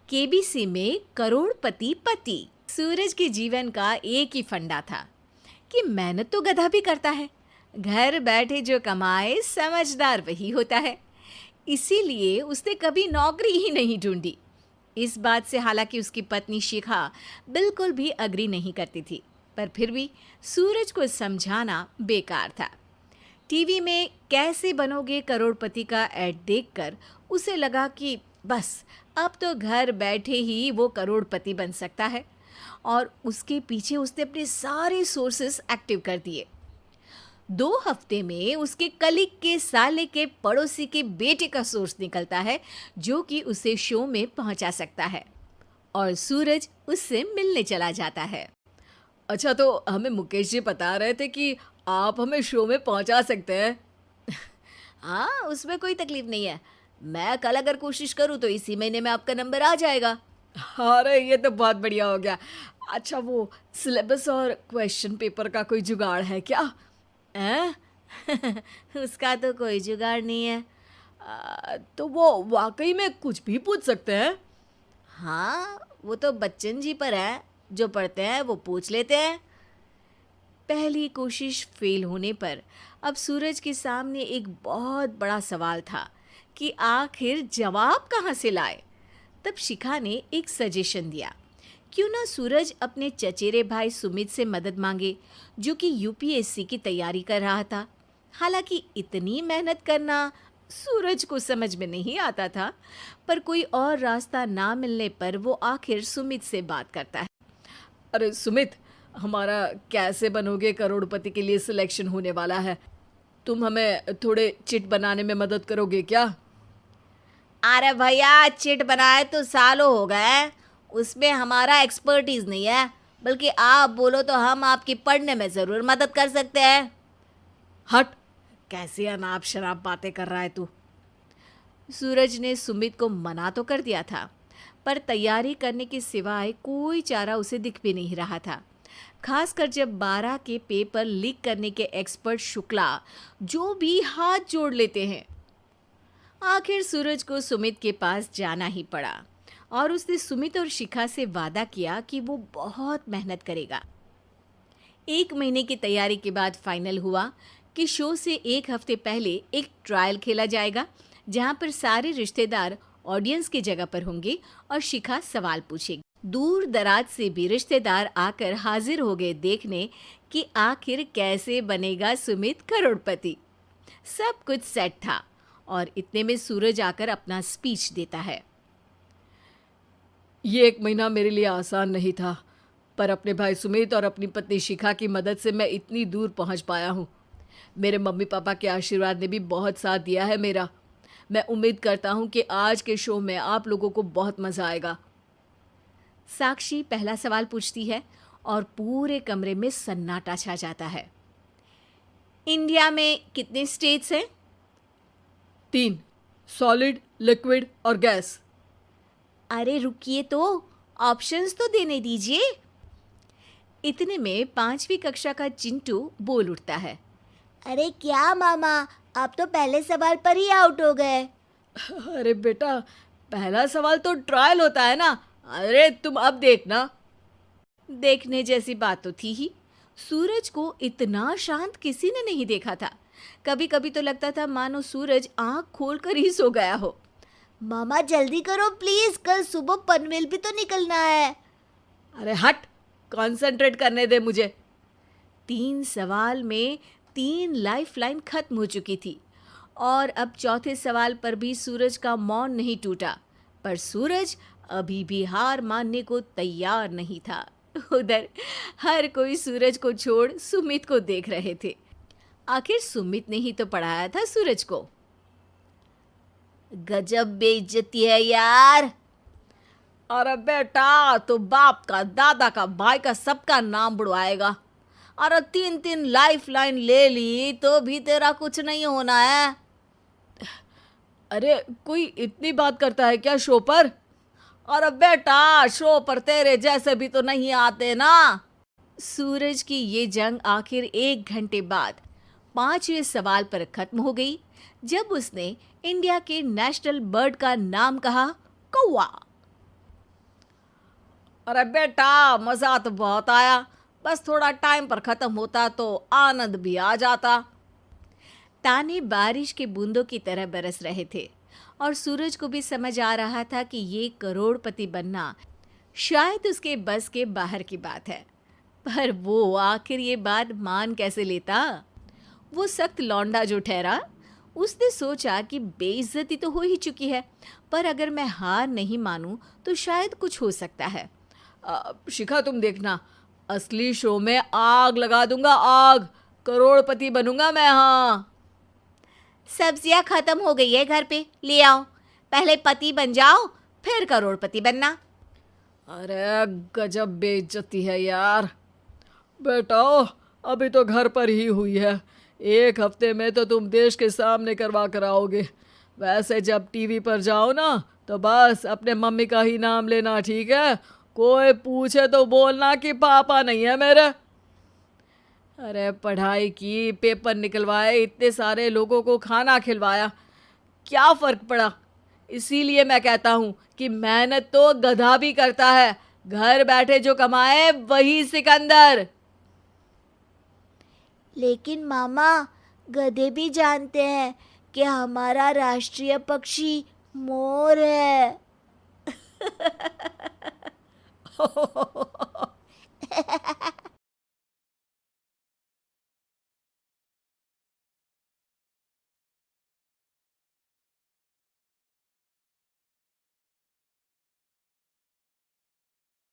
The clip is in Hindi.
केबीसी में करोड़पति पति। सूरज के जीवन का एक ही फंडा था कि मेहनत तो गधा भी करता है, घर बैठे जो कमाए समझदार वही होता है। इसीलिए उसने कभी नौकरी ही नहीं ढूंढी। इस बात से हालांकि उसकी पत्नी शिखा बिल्कुल भी अग्री नहीं करती थी, पर फिर भी सूरज को समझाना बेकार था। टीवी में कैसे बनोगे करोड़पति का ऐड देखकर उसे लगा कि बस अब तो घर बैठे ही वो करोड़पति बन सकता है, और उसके पीछे उसने अपने सारे सोर्सेस एक्टिव कर दिए। 2 हफ्ते में उसके कलीग के साले के पड़ोसी के बेटे का सोर्स निकलता है जो कि उसे शो में पहुंचा सकता है, और सूरज उससे मिलने चला जाता है। अच्छा, तो हमें मुकेश जी बता रहे थे कि आप हमें शो में पहुंचा सकते हैं। हाँ, उसमें कोई तकलीफ नहीं है। मैं कल अगर कोशिश करूँ तो इसी महीने में आपका नंबर आ जाएगा। अरे ये तो बहुत बढ़िया हो गया। अच्छा, वो सिलेबस और क्वेश्चन पेपर का कोई जुगाड़ है क्या? हैं? उसका तो कोई जुगाड़ नहीं है। तो वो वाकई में कुछ भी पूछ सकते हैं? हाँ, वो तो बच्चन जी पर है, जो पढ़ते हैं वो पूछ लेते हैं। पहली कोशिश फेल होने पर अब सूरज के सामने एक बहुत बड़ा सवाल था कि आखिर जवाब कहाँ से लाए। तब शिखा ने एक सजेशन दिया, क्यों ना सूरज अपने चचेरे भाई सुमित से मदद मांगे, जो कि यूपीएससी की तैयारी कर रहा था। हालांकि इतनी मेहनत करना सूरज को समझ में नहीं आता था, पर कोई और रास्ता ना मिलने पर वो आखिर सुमित से बात करता है। अरे सुमित, हमारा कैसे बनोगे करोड़पति के लिए सिलेक्शन होने वाला है। तुम हमें थोड़े चिट बनाने में मदद करोगे क्या? अरे भैया, चिट बनाए तो सालों हो गए, उसमें हमारा एक्सपर्टीज नहीं है, बल्कि आप बोलो तो हम आपकी पढ़ने में ज़रूर मदद कर सकते हैं। हट, कैसी अनाप शराब बातें कर रहा है तू। सूरज ने सुमित को मना तो कर दिया था, पर तैयारी करने के सिवाय कोई चारा उसे दिख भी नहीं रहा था। खासकर जब 12 के पेपर लीक करने के एक्सपर्ट शुक्ला जो भी हाथ जोड़ लेते हैं। आखिर सूरज को सुमित के पास जाना ही पड़ा, और उसने सुमित और शिखा से वादा किया कि वो बहुत मेहनत करेगा। 1 महीने की तैयारी के बाद फाइनल हुआ कि शो से 1 हफ्ते पहले एक ट्रायल खेला जाएगा, जहां पर सारे रिश्तेदार ऑडियंस की जगह पर होंगे और शिखा सवाल पूछेगी। दूर दराज से भी रिश्तेदार आकर हाजिर हो गए देखने कि आखिर कैसे बनेगा सुमित करोड़पति। सब कुछ सेट था, और इतने में सूरज आकर अपना स्पीच देता है। ये 1 महीना मेरे लिए आसान नहीं था, पर अपने भाई सुमित और अपनी पत्नी शिखा की मदद से मैं इतनी दूर पहुंच पाया हूँ। मेरे मम्मी पापा के आशीर्वाद ने भी बहुत साथ दिया है मेरा। मैं उम्मीद करता हूँ कि आज के शो में आप लोगों को बहुत मज़ा आएगा। साक्षी पहला सवाल पूछती है और पूरे कमरे में सन्नाटा छा जाता है। इंडिया में कितने स्टेट्स हैं? 3, सॉलिड, लिक्विड और गैस। अरे रुकिए, तो ऑप्शंस तो देने दीजिए। इतने में 5वीं कक्षा का चिंटू बोल उठता है। अरे क्या मामा, आप तो पहले सवाल पर ही आउट हो गए। अरे बेटा, पहला सवाल तो ट्रायल होता है ना। अरे तुम अब देखना। देखने जैसी बात तो थी ही। सूरज को इतना शांत किसी ने नहीं देखा था। कभी कभी तो लगता था मानो सूरज आंख खोलकर ही सो गया हो। मामा जल्दी करो प्लीज, कल सुबह पनवेल भी तो निकलना है। अरे हट, कंसंट्रेट करने दे मुझे। 3 सवाल में 3 लाइफलाइन खत्म हो चुकी थी, और अब चौथे सवाल पर भी सूरज का मौन नहीं टूटा। पर सूरज अभी भी हार मानने को तैयार नहीं था। उधर हर कोई सूरज को छोड़ सुमित को देख रहे थे। आखिर सुमित ने ही तो पढ़ाया था सूरज को। गजब बेइज्जती है यार। अरे बेटा, तो बाप का, दादा का, भाई का, सबका नाम बुड़वाएगा। अरे 3 लाइफ लाइन ले ली तो भी तेरा कुछ नहीं होना है। अरे कोई इतनी बात करता है क्या शो पर? अरे बेटा, शो पर तेरे जैसे भी तो नहीं आते ना। सूरज की ये जंग आखिर 1 घंटे बाद 5वें सवाल पर खत्म हो गई, जब उसने इंडिया के नेशनल बर्ड का नाम कहा, कौवा। अरे बेटा, मज़ा तो बहुत आया, बस थोड़ा टाइम पर ख़त्म होता तो आनंद भी आ जाता। ताने बारिश के बूंदों की तरह बरस रहे थे और सूरज को भी समझ आ रहा था कि ये करोड़पति बनना शायद उसके बस के बाहर की बात है। पर वो आखिर ये बात मान कैसे लेता? वो सख्त लौंडा जो ठहरा, उसने सोचा कि बेइज्जती तो हो ही चुकी है, पर अगर मैं हार नहीं मानूं तो शायद कुछ हो सकता है। शिखा, तुम देखना, असली शो में आग लगा दूंगा, आग, करोड़पति बनूंगा मैं। हाँ, सब्जियां खत्म हो गई है घर पे, ले आओ। पहले पति बन जाओ, फिर करोड़पति बनना। अरे गजब बेइज्जती है यार। बेटा, अभी तो घर पर ही हुई है, 1 हफ्ते में तो तुम देश के सामने करवा कर आओगे। वैसे जब टीवी पर जाओ ना, तो बस अपने मम्मी का ही नाम लेना, ठीक है? कोई पूछे तो बोलना कि पापा नहीं है मेरे। अरे पढ़ाई की, पेपर निकलवाए, इतने सारे लोगों को खाना खिलवाया, क्या फ़र्क पड़ा? इसीलिए मैं कहता हूँ कि मेहनत तो गधा भी करता है, घर बैठे जो कमाए वही सिकंदर। लेकिन मामा, गधे भी जानते हैं कि हमारा राष्ट्रीय पक्षी मोर है।